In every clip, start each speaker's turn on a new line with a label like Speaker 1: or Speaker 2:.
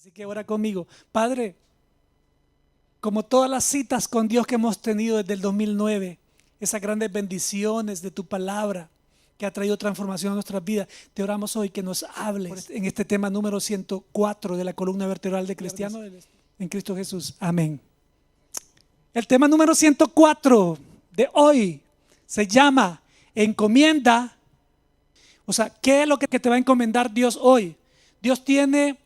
Speaker 1: Así que ora conmigo. Padre, como todas las citas con Dios que hemos tenido desde el 2009, esas grandes bendiciones de tu palabra que ha traído transformación a nuestras vidas, te oramos hoy que nos hables en este tema número 104 de la columna vertebral de Cristiano en Cristo Jesús. Amén. El tema número 104 de hoy se llama encomienda. O sea, ¿qué es lo que te va a encomendar Dios hoy? Dios tiene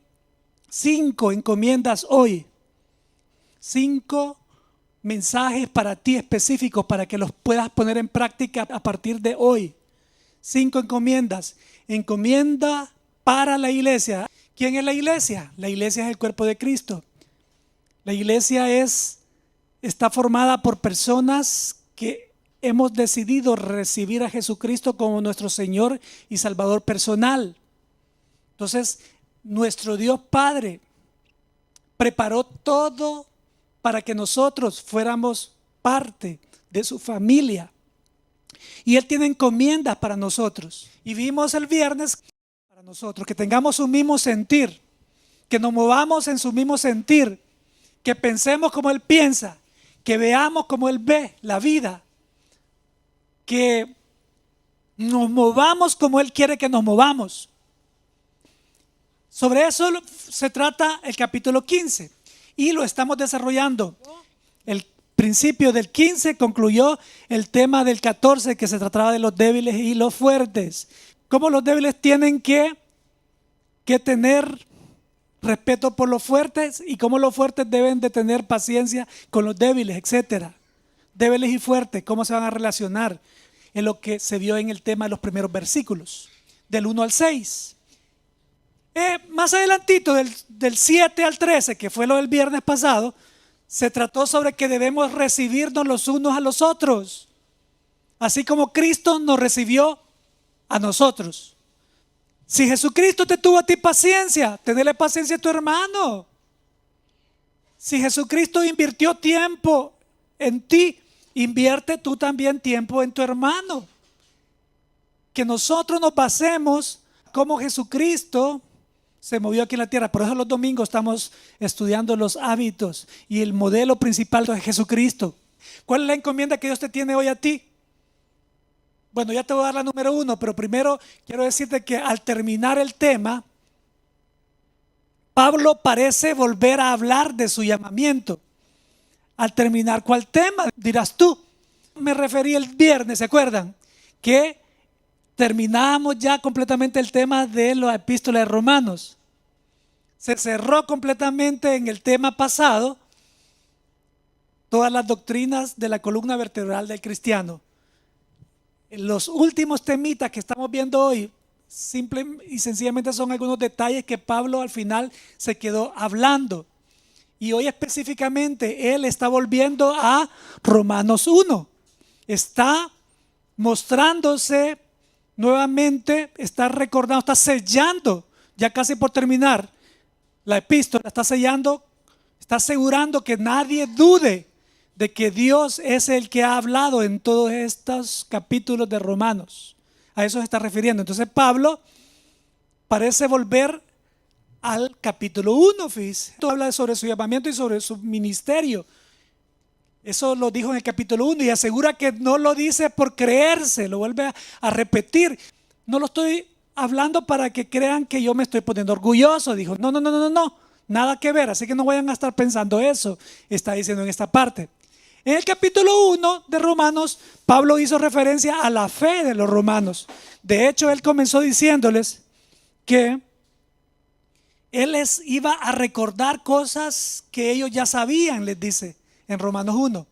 Speaker 1: 5 encomiendas hoy. 5 mensajes para ti específicos para que los puedas poner en práctica a partir de hoy. 5 encomiendas. Encomienda para la iglesia. ¿Quién es la iglesia? La iglesia es el cuerpo de Cristo. La iglesia está formada por personas que hemos decidido recibir a Jesucristo como nuestro Señor y Salvador personal. Entonces, nuestro Dios Padre preparó todo para que nosotros fuéramos parte de su familia. Y Él tiene encomiendas para nosotros. Y vimos el viernes para nosotros que tengamos un mismo sentir, que nos movamos en su mismo sentir, que pensemos como Él piensa, que veamos como Él ve la vida, que nos movamos como Él quiere que nos movamos. Sobre eso se trata el capítulo 15 y lo estamos desarrollando. El principio del 15 concluyó el tema del 14, que se trataba de los débiles y los fuertes. Cómo los débiles tienen que tener respeto por los fuertes y cómo los fuertes deben de tener paciencia con los débiles, etcétera. Débiles y fuertes, cómo se van a relacionar, en lo que se vio en el tema de los primeros versículos, del 1 al 6. Más adelantito, del 7 al 13, que fue lo del viernes pasado, se trató sobre que debemos recibirnos los unos a los otros, así como Cristo nos recibió a nosotros. Si Jesucristo te tuvo a ti paciencia, tenele paciencia a tu hermano. Si Jesucristo invirtió tiempo en ti, invierte tú también tiempo en tu hermano. Que nosotros nos basemos como Jesucristo se movió aquí en la tierra. Por eso los domingos estamos estudiando los hábitos y el modelo principal de Jesucristo. ¿Cuál es la encomienda que Dios te tiene hoy a ti? Bueno, ya te voy a dar la número 1, pero primero quiero decirte que al terminar el tema, Pablo parece volver a hablar de su llamamiento. Al terminar, ¿cuál tema? Dirás tú. Me referí el viernes, ¿se acuerdan? Que terminamos ya completamente el tema de la epístola de Romanos. Se cerró completamente en el tema pasado todas las doctrinas de la columna vertebral del cristiano. Los últimos temitas que estamos viendo hoy, simple y sencillamente son algunos detalles que Pablo al final se quedó hablando. Y hoy específicamente él está volviendo a Romanos 1. Está mostrándose nuevamente, está recordando, está sellando, ya casi por terminar la epístola, está sellando, está asegurando que nadie dude de que Dios es el que ha hablado en todos estos capítulos de Romanos. A eso se está refiriendo. Entonces Pablo parece volver al capítulo 1, fíjese. Habla sobre su llamamiento y sobre su ministerio. Eso lo dijo en el capítulo 1 y asegura que no lo dice por creerse, lo vuelve a repetir. No lo estoy hablando para que crean que yo me estoy poniendo orgulloso. Dijo, no, nada que ver, así que no vayan a estar pensando eso, está diciendo en esta parte. En el capítulo 1 de Romanos, Pablo hizo referencia a la fe de los romanos. De hecho, él comenzó diciéndoles que él les iba a recordar cosas que ellos ya sabían, les dice en Romanos 1.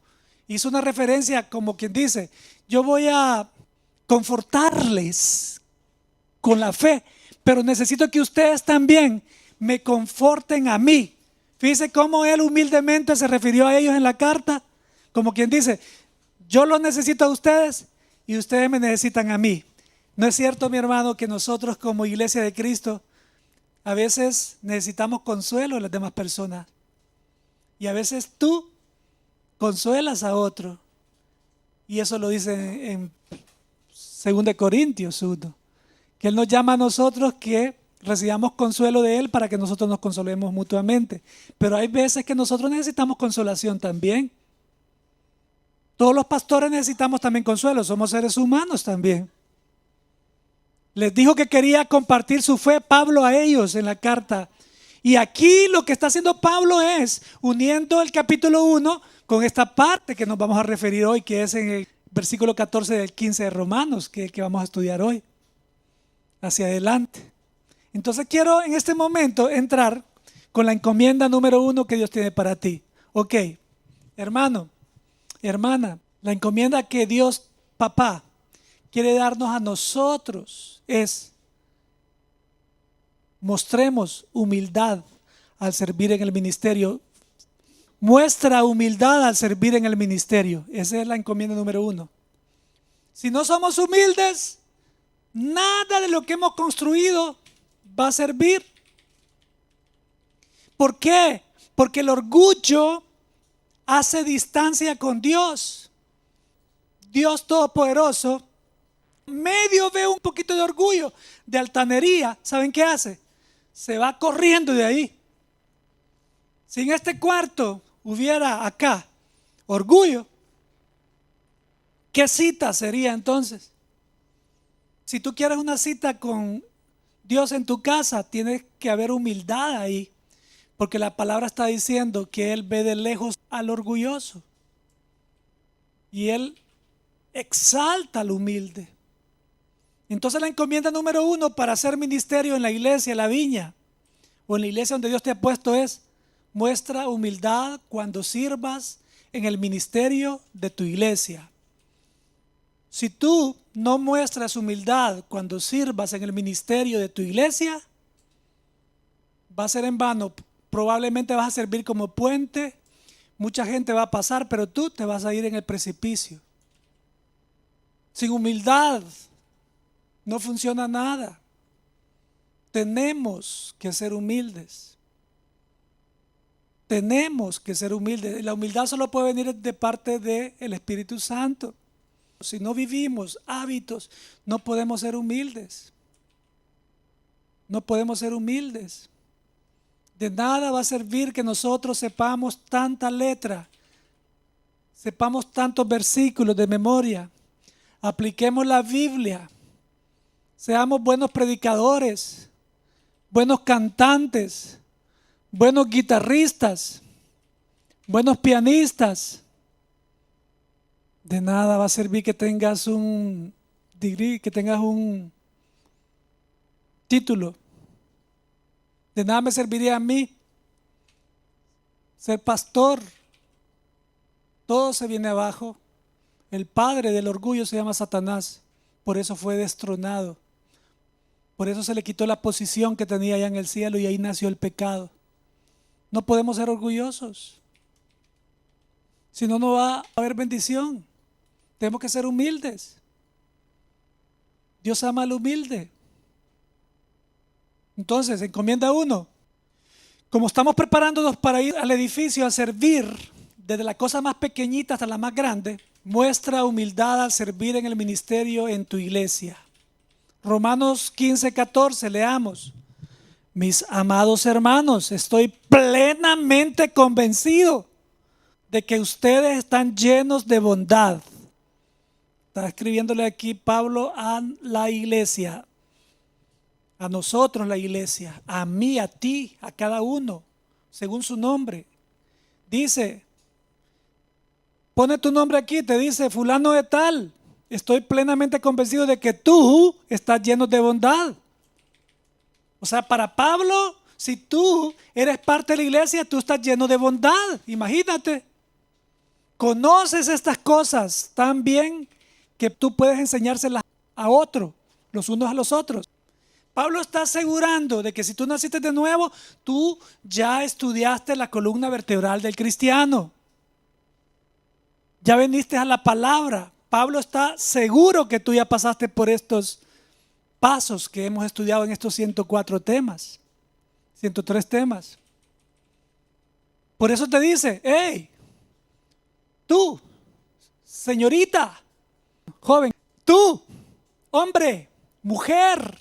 Speaker 1: Hizo una referencia como quien dice, yo voy a confortarles con la fe, pero necesito que ustedes también me conforten a mí. Fíjense cómo él humildemente se refirió a ellos en la carta, como quien dice, yo los necesito a ustedes y ustedes me necesitan a mí. ¿No es cierto, mi hermano, que nosotros como iglesia de Cristo a veces necesitamos consuelo de las demás personas? Y a veces tú consuelas a otro. Y eso lo dice en 2 Corintios 1, que Él nos llama a nosotros que recibamos consuelo de Él para que nosotros nos consolemos mutuamente. Pero hay veces que nosotros necesitamos consolación también. Todos los pastores necesitamos también consuelo, somos seres humanos también. Les dijo que quería compartir su fe Pablo a ellos en la carta. Y aquí lo que está haciendo Pablo es uniendo el capítulo 1 con esta parte que nos vamos a referir hoy, que es en el versículo 14 del 15 de Romanos, que vamos a estudiar hoy, hacia adelante. Entonces quiero en este momento entrar con la encomienda número 1 que Dios tiene para ti. Ok, hermano, hermana, la encomienda que Dios, papá, quiere darnos a nosotros es: mostremos humildad al servir en el ministerio. Muestra humildad al servir en el ministerio. Esa es la encomienda número 1. Si no somos humildes, nada de lo que hemos construido va a servir. ¿Por qué? Porque el orgullo hace distancia con Dios. Dios Todopoderoso, medio ve un poquito de orgullo, de altanería. ¿Saben qué hace? Se va corriendo de ahí. Si en este cuarto hubiera acá orgullo, ¿qué cita sería entonces? Si tú quieres una cita con Dios en tu casa, tiene que haber humildad ahí, porque la palabra está diciendo que Él ve de lejos al orgulloso y Él exalta al humilde. Entonces la encomienda número 1 para hacer ministerio en la iglesia, la viña, o en la iglesia donde Dios te ha puesto es: muestra humildad cuando sirvas en el ministerio de tu iglesia. Si tú no muestras humildad cuando sirvas en el ministerio de tu iglesia, va a ser en vano. Probablemente vas a servir como puente, mucha gente va a pasar, pero tú te vas a ir en el precipicio. Sin humildad no funciona nada. Tenemos que ser humildes. Tenemos que ser humildes. La humildad solo puede venir de parte del Espíritu Santo. Si no vivimos hábitos, no podemos ser humildes. No podemos ser humildes. De nada va a servir que nosotros sepamos tanta letra, sepamos tantos versículos de memoria, apliquemos la Biblia, seamos buenos predicadores, buenos cantantes, buenos guitarristas, buenos pianistas. De nada va a servir que tengas un degree, que tengas un título. De nada me serviría a mí ser pastor. Todo se viene abajo. El padre del orgullo se llama Satanás. Por eso fue destronado. Por eso se le quitó la posición que tenía allá en el cielo y ahí nació el pecado. No podemos ser orgullosos. Si no, no va a haber bendición. Tenemos que ser humildes. Dios ama al humilde. Entonces, encomienda 1. Como estamos preparándonos para ir al edificio a servir, desde la cosa más pequeñita hasta la más grande, muestra humildad al servir en el ministerio en tu iglesia. Romanos 15:14, leamos. Mis amados hermanos, estoy plenamente convencido de que ustedes están llenos de bondad. Está escribiéndole aquí Pablo a la iglesia. A nosotros la iglesia, a mí, a ti, a cada uno, según su nombre. Dice, pone tu nombre aquí, te dice fulano de tal. Estoy plenamente convencido de que tú estás lleno de bondad. O sea, para Pablo, si tú eres parte de la iglesia, tú estás lleno de bondad. Imagínate. Conoces estas cosas tan bien que tú puedes enseñárselas a otros, los unos a los otros. Pablo está asegurando de que si tú naciste de nuevo, tú ya estudiaste la columna vertebral del cristiano. Ya viniste a la palabra. Pablo está seguro que tú ya pasaste por estos pasos que hemos estudiado en estos 104 temas, 103 temas. Por eso te dice, hey, tú, señorita, joven, tú, hombre, mujer,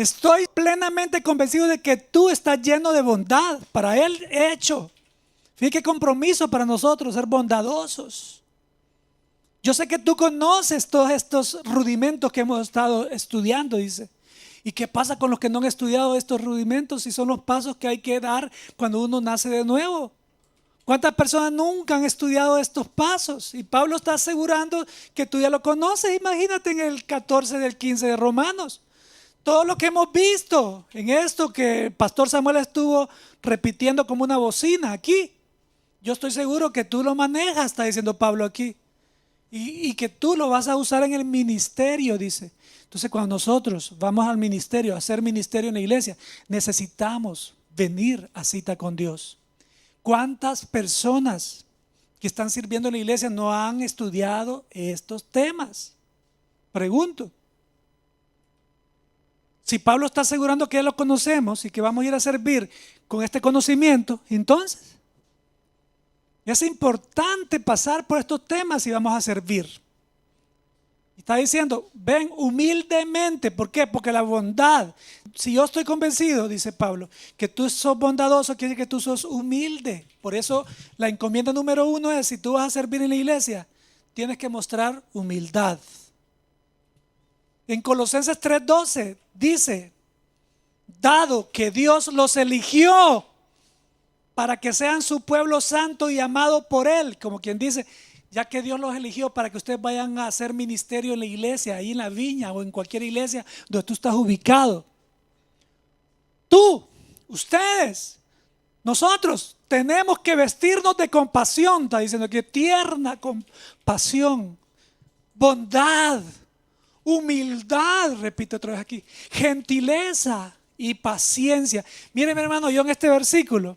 Speaker 1: Estoy plenamente convencido de que tú estás lleno de bondad, para Él hecho. Fíjate qué compromiso para nosotros ser bondadosos. Yo sé que tú conoces todos estos rudimentos que hemos estado estudiando, dice. ¿Y qué pasa con los que no han estudiado estos rudimentos? Si son los pasos que hay que dar cuando uno nace de nuevo. ¿Cuántas personas nunca han estudiado estos pasos? Y Pablo está asegurando que tú ya lo conoces. Imagínate en el 14 del 15 de Romanos. Todo lo que hemos visto en esto que el pastor Samuel estuvo repitiendo como una bocina aquí. Yo estoy seguro que tú lo manejas, está diciendo Pablo aquí. Y que tú lo vas a usar en el ministerio, dice. Entonces, cuando nosotros vamos al ministerio, a hacer ministerio en la iglesia, necesitamos venir a cita con Dios. ¿Cuántas personas que están sirviendo en la iglesia no han estudiado estos temas? Pregunto. Si Pablo está asegurando que ya lo conocemos y que vamos a ir a servir con este conocimiento, entonces es importante pasar por estos temas y vamos a servir. Está diciendo, ven humildemente. ¿Por qué? Porque la bondad, si yo estoy convencido, dice Pablo, que tú sos bondadoso, quiere decir que tú sos humilde. Por eso la encomienda número 1 es, si tú vas a servir en la iglesia, tienes que mostrar humildad. En Colosenses 3:12 dice, dado que Dios los eligió para que sean su pueblo santo y amado por Él, como quien dice, ya que Dios los eligió para que ustedes vayan a hacer ministerio en la iglesia, ahí en la viña o en cualquier iglesia donde tú estás ubicado. Tú, ustedes, nosotros tenemos que vestirnos de compasión, está diciendo que tierna compasión, bondad, humildad, repito otra vez aquí, gentileza y paciencia. Miren, mi hermano, yo en este versículo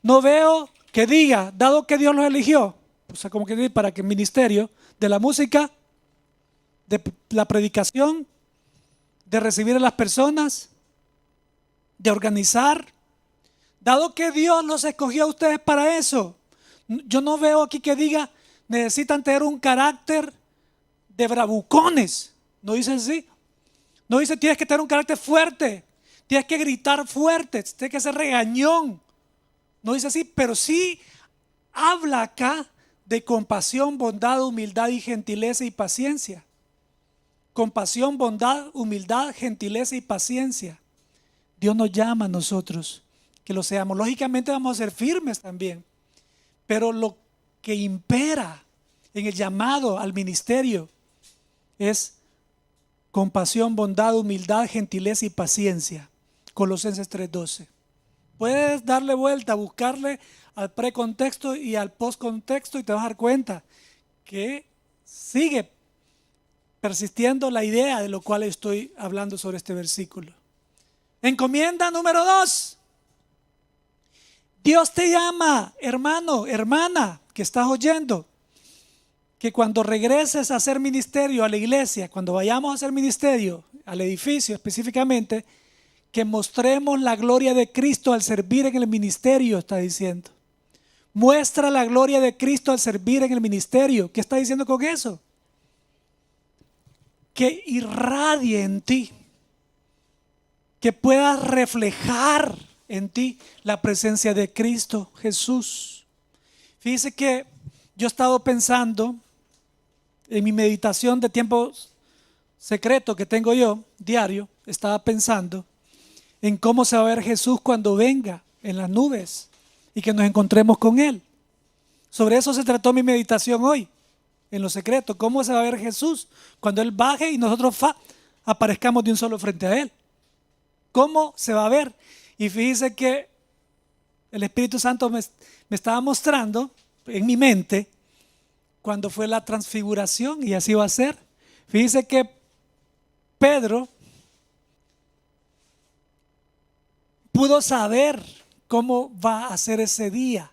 Speaker 1: no veo que diga, dado que Dios los eligió, o sea, como que dice, para que el ministerio de la música, de la predicación, de recibir a las personas, de organizar, dado que Dios los escogió a ustedes para eso, yo no veo aquí que diga, necesitan tener un carácter de bravucones. No dice así. No dice tienes que tener un carácter fuerte, tienes que gritar fuerte, tienes que ser regañón. No dice así, pero sí habla acá de compasión, bondad, humildad y gentileza y paciencia. Compasión, bondad, humildad, gentileza y paciencia. Dios nos llama a nosotros que lo seamos. Lógicamente vamos a ser firmes también, pero lo que impera en el llamado al ministerio es compasión, bondad, humildad, gentileza y paciencia. Colosenses 3:12. Puedes darle vuelta, buscarle al precontexto y al postcontexto y te vas a dar cuenta que sigue persistiendo la idea de lo cual estoy hablando sobre este versículo. Encomienda número 2. Dios te llama, hermano, hermana, que estás oyendo, que cuando regreses a hacer ministerio a la iglesia, cuando vayamos a hacer ministerio al edificio específicamente, que mostremos la gloria de Cristo al servir en el ministerio, está diciendo. Muestra la gloria de Cristo al servir en el ministerio. ¿Qué está diciendo con eso? Que irradie en ti, que puedas reflejar en ti la presencia de Cristo Jesús. Fíjese que yo he estado pensando en mi meditación de tiempo secreto que tengo yo, diario, estaba pensando en cómo se va a ver Jesús cuando venga en las nubes y que nos encontremos con Él. Sobre eso se trató mi meditación hoy, en lo secreto. ¿Cómo se va a ver Jesús cuando Él baje y nosotros aparezcamos de un solo frente a Él? ¿Cómo se va a ver? Y fíjese que el Espíritu Santo me estaba mostrando en mi mente cuando fue la transfiguración, y así va a ser. Fíjese que Pedro pudo saber cómo va a ser ese día.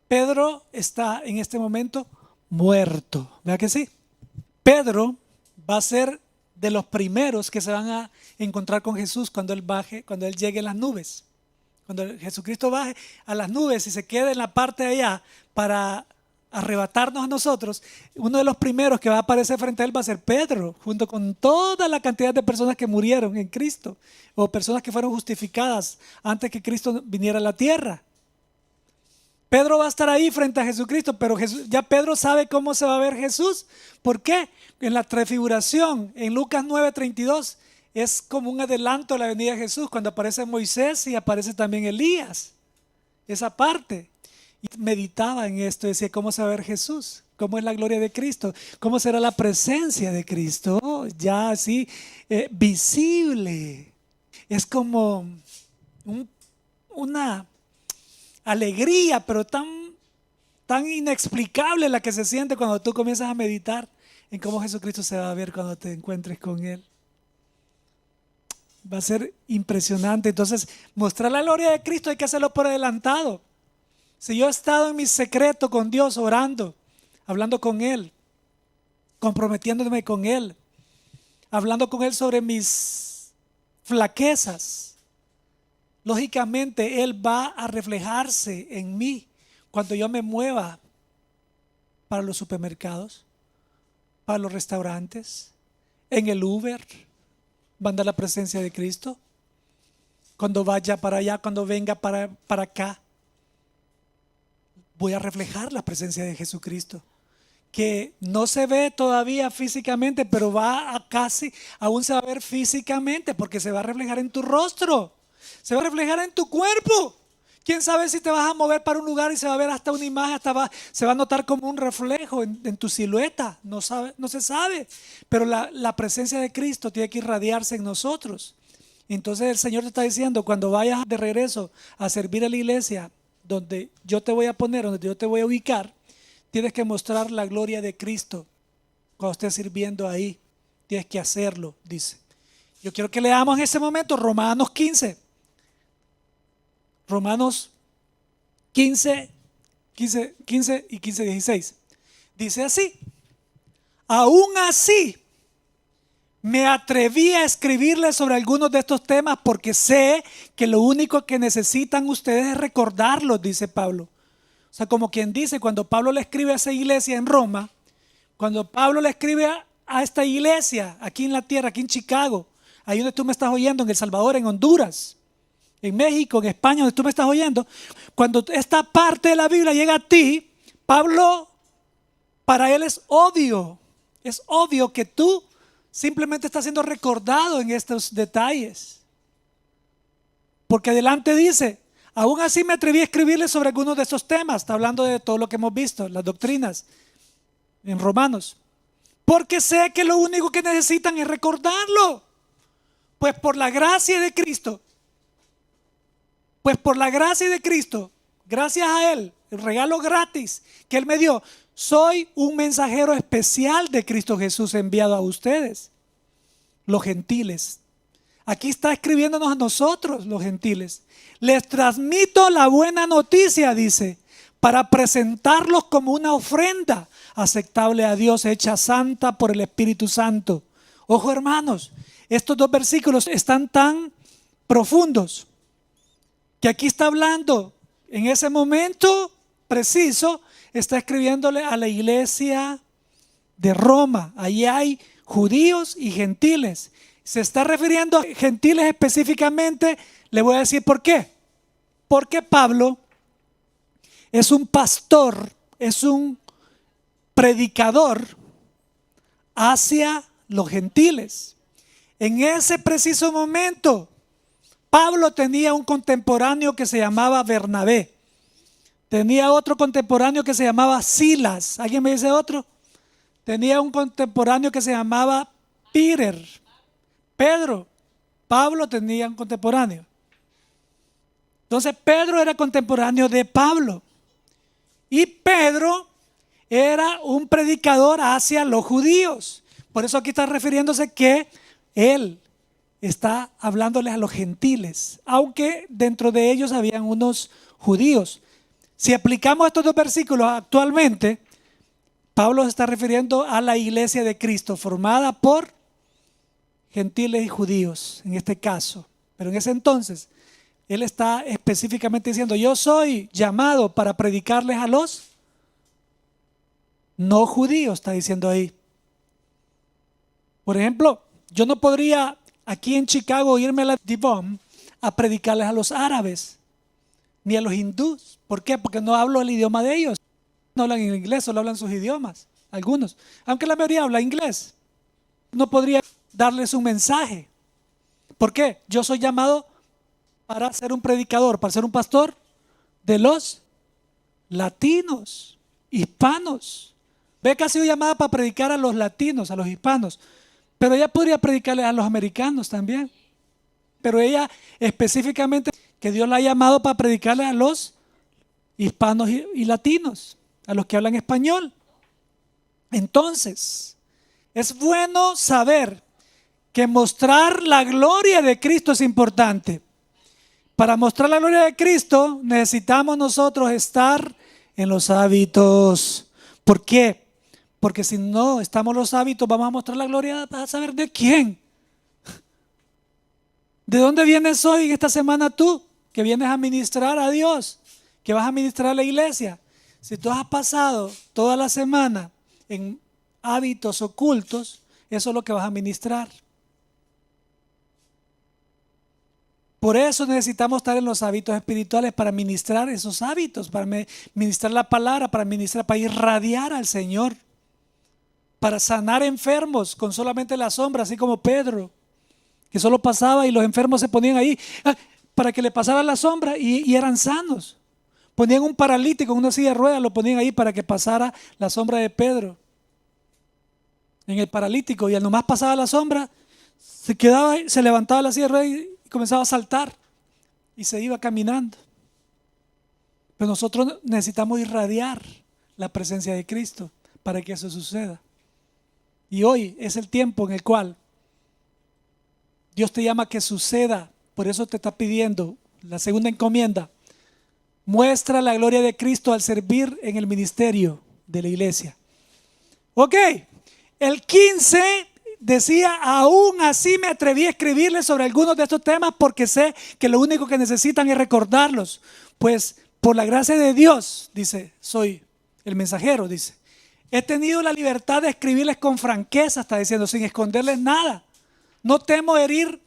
Speaker 1: Pedro está en este momento muerto, ¿verdad que sí? Pedro va a ser de los primeros que se van a encontrar con Jesús cuando Él baje, cuando Él llegue en las nubes. Cuando Jesucristo baje a las nubes y se quede en la parte de allá para arrebatarnos a nosotros, uno de los primeros que va a aparecer frente a él va a ser Pedro, junto con toda la cantidad de personas que murieron en Cristo, o personas que fueron justificadas antes que Cristo viniera a la tierra. Pedro va a estar ahí frente a Jesucristo, pero ya Pedro sabe cómo se va a ver Jesús. ¿Por qué? En la transfiguración, en Lucas 9:32, es como un adelanto de la venida de Jesús, cuando aparece Moisés y aparece también Elías. Esa parte. Y meditaba en esto, decía, ¿cómo se va a ver Jesús? ¿Cómo es la gloria de Cristo? ¿Cómo será la presencia de Cristo? Ya así, visible. Es como una alegría, pero tan inexplicable la que se siente cuando tú comienzas a meditar en cómo Jesucristo se va a ver cuando te encuentres con Él. Va a ser impresionante. Entonces, mostrar la gloria de Cristo hay que hacerlo por adelantado. Si yo he estado en mi secreto con Dios, orando, hablando con Él, comprometiéndome con Él, hablando con Él sobre mis flaquezas, lógicamente Él va a reflejarse en mí cuando yo me mueva para los supermercados, para los restaurantes, en el Uber, va a andar la presencia de Cristo. Cuando vaya para allá, cuando venga para acá, voy a reflejar la presencia de Jesucristo, que no se ve todavía físicamente, pero aún se va a ver físicamente, porque se va a reflejar en tu rostro, se va a reflejar en tu cuerpo. ¿Quién sabe si te vas a mover para un lugar y se va a ver hasta una imagen, se va a notar como un reflejo en tu silueta? No se sabe, pero la presencia de Cristo tiene que irradiarse en nosotros. Entonces el Señor te está diciendo, cuando vayas de regreso a servir a la iglesia, donde yo te voy a poner, donde yo te voy a ubicar, tienes que mostrar la gloria de Cristo. Cuando estés sirviendo ahí, tienes que hacerlo, dice. Yo quiero que leamos en ese momento Romanos 15. Romanos 15 y 16. Dice así: aún así me atreví a escribirles sobre algunos de estos temas porque sé que lo único que necesitan ustedes es recordarlos, dice Pablo. O sea, como quien dice, cuando Pablo le escribe a esa iglesia en Roma, cuando Pablo le escribe a esta iglesia aquí en la tierra, aquí en Chicago, ahí donde tú me estás oyendo, en El Salvador, en Honduras, en México, en España, donde tú me estás oyendo, cuando esta parte de la Biblia llega a ti, Pablo, para él es obvio que tú simplemente estás siendo recordado en estos detalles. Porque adelante dice, aún así me atreví a escribirles sobre algunos de estos temas. Está hablando de todo lo que hemos visto, las doctrinas en Romanos. Porque sé que lo único que necesitan es recordarlo. Pues por la gracia de Cristo, gracias a Él, el regalo gratis que Él me dio, soy un mensajero especial de Cristo Jesús enviado a ustedes, los gentiles. Aquí está escribiéndonos a nosotros, los gentiles. Les transmito la buena noticia, dice, para presentarlos como una ofrenda aceptable a Dios, hecha santa por el Espíritu Santo. Ojo, hermanos, estos dos versículos están tan profundos que aquí está hablando, en ese momento preciso, está escribiéndole a la iglesia de Roma. Allí hay judíos y gentiles. Se está refiriendo a gentiles específicamente. Le voy a decir por qué. Porque Pablo es un pastor, es un predicador hacia los gentiles. En ese preciso momento, Pablo tenía un contemporáneo que se llamaba Bernabé. Tenía otro contemporáneo que se llamaba Silas. ¿Alguien me dice otro? Tenía un contemporáneo que se llamaba Pedro. Pablo tenía un contemporáneo. Entonces Pedro era contemporáneo de Pablo. Y Pedro era un predicador hacia los judíos. Por eso aquí está refiriéndose que él está hablándoles a los gentiles, aunque dentro de ellos habían unos judíos. Si aplicamos estos dos versículos actualmente, Pablo se está refiriendo a la iglesia de Cristo, formada por gentiles y judíos, en este caso. Pero en ese entonces, él está específicamente diciendo, yo soy llamado para predicarles a los no judíos, está diciendo ahí. Por ejemplo, yo no podría aquí en Chicago irme a la Divon a predicarles a los árabes ni a los hindús. ¿Por qué? Porque no hablo el idioma de ellos. No hablan en inglés, solo hablan sus idiomas, algunos. Aunque la mayoría habla inglés. No podría darles un mensaje. ¿Por qué? Yo soy llamado para ser un predicador, para ser un pastor de los latinos, hispanos. Ve que ha sido llamada para predicar a los latinos, a los hispanos. Pero ella podría predicarle a los americanos también. Pero ella específicamente, que Dios la ha llamado para predicarle a los hispanos y latinos, a los que hablan español. Entonces, es bueno saber que mostrar la gloria de Cristo es importante. Para mostrar la gloria de Cristo necesitamos nosotros estar en los hábitos. ¿Por qué? Porque si no estamos en los hábitos, vamos a mostrar la gloria a saber de quién. ¿De dónde vienes hoy en esta semana tú? Que vienes a ministrar a Dios, que vas a ministrar a la iglesia. Si tú has pasado toda la semana en hábitos ocultos, eso es lo que vas a ministrar. Por eso necesitamos estar en los hábitos espirituales para ministrar esos hábitos, para ministrar la palabra, para ministrar, para irradiar al Señor, para sanar enfermos con solamente la sombra, así como Pedro, que solo pasaba y los enfermos se ponían ahí para que le pasara la sombra y eran sanos. Ponían un paralítico en una silla de ruedas, lo ponían ahí para que pasara la sombra de Pedro en el paralítico, y al nomás pasaba la sombra, se quedaba ahí, se levantaba la silla de ruedas y comenzaba a saltar y se iba caminando. Pero nosotros necesitamos irradiar la presencia de Cristo para que eso suceda. Y hoy es el tiempo en el cual Dios te llama a que suceda. Por eso te está pidiendo la segunda encomienda: muestra la gloria de Cristo al servir en el ministerio de la iglesia. Ok, el 15 decía: aún así me atreví a escribirles sobre algunos de estos temas porque sé que lo único que necesitan es recordarlos. Pues por la gracia de Dios, dice, soy el mensajero, dice, he tenido la libertad de escribirles con franqueza, está diciendo, sin esconderles nada. No temo herir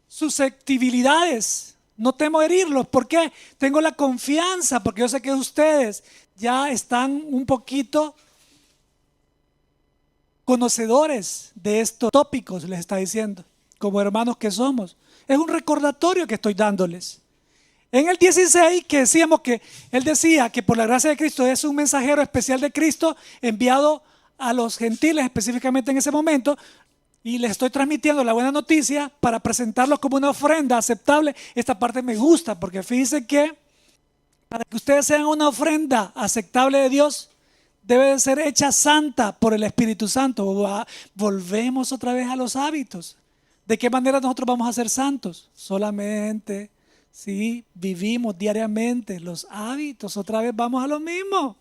Speaker 1: susceptibilidades, no temo herirlos. ¿Por qué? Tengo la confianza, porque yo sé que ustedes ya están un poquito conocedores de estos tópicos, les está diciendo, como hermanos que somos. Es un recordatorio que estoy dándoles. En el 16, que decíamos que él decía que por la gracia de Cristo es un mensajero especial de Cristo enviado a los gentiles específicamente en ese momento, y les estoy transmitiendo la buena noticia para presentarlos como una ofrenda aceptable. Esta parte me gusta porque fíjense que para que ustedes sean una ofrenda aceptable de Dios, debe de ser hecha santa por el Espíritu Santo. Volvemos otra vez a los hábitos. ¿De qué manera nosotros vamos a ser santos? Solamente si vivimos diariamente los hábitos. Otra vez vamos a lo mismo.